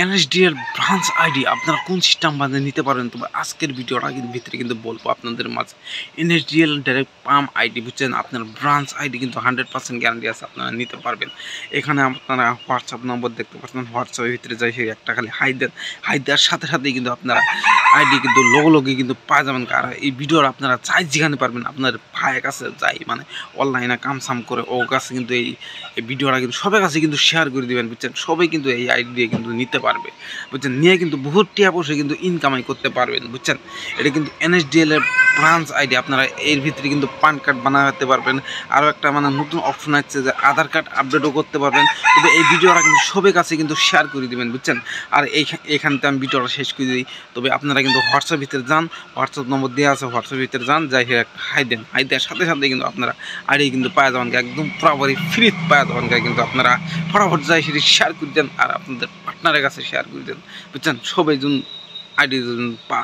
NSDL branch ID আপনারা কোন system বানিয়ে নিতে পারেন, তবে আজকের ভিডিওটা কিন্তু ভিতরে কিন্তু বলবো আপনাদের মাঝে। এনএসডিএল ডাইরেক্ট পাম্প আইডি বুঝছেন, আপনার ব্রাঞ্চ আইডি কিন্তু 100% গ্যারান্টি আছে, আপনারা নিতে পারবেন। এখানে আপনারা হোয়াটসঅ্যাপ নম্বর দেখতে পাচ্ছেন, হোয়াটসঅ্যাপের ভিতরে যাই সেই একটা খালি হাই দেন, হাই দেওয়ার সাথে সাথেই কিন্তু আপনারা আইডি কিন্তু লগে কিন্তু পাওয়া যাবেন। আর এই ভিডিওর আপনারা চাই যেখানে পারবেন আপনার ভাইয়ের কাছে যাই, মানে অনলাইনে কাম সাম করে ওর কাছে কিন্তু এই ভিডিওটা কিন্তু সবার কাছে কিন্তু শেয়ার করে দিবেন বুঝছেন। সবাই কিন্তু এই আইডি দিয়ে কিন্তু নিতে পারবে বুঝছেন, নিয়ে কিন্তু বহুত টিয়া পয়সা কিন্তু ইনকামাই করতে পারবেন বুঝছেন। এটা কিন্তু এনএসডিএল এর ব্রাঞ্চ আইডি, আপনারা এর ভিতরে কিন্তু পান কার্ড বানাতে পারবেন। আরও একটা মানে নতুন অপশন আছে যে আধার কার্ড আপডেটও করতে পারবেন। তবে এই ভিডিওটা কিন্তু সবার কাছে কিন্তু শেয়ার করে দিবেন বুঝছেন। আর এইখানতে আমি ভিডিওটা শেষ করে দিই। তবে আপনারা কিন্তু হোয়াটসঅ্যাপ ভিতরে যান, হোয়াটসঅ্যাপ নম্বর দেওয়া আছে, হোয়াটসঅ্যাপ ভিতরে যান, যাই হাই দেন, হাই দেওয়ার সাথে সাথে কিন্তু আপনারা আইডি কিন্তু পাওয়া যাবেন, একদম পুরোপুরি ফ্রি পাওয়া যাবেন। কিন্তু আপনারা ফটাফট যাই সেটি শেয়ার করে দেন আর আপনাদের পার্টনারের কাছে শেয়ার করে দেন বুঝছেন। সবাই জন আইডি পা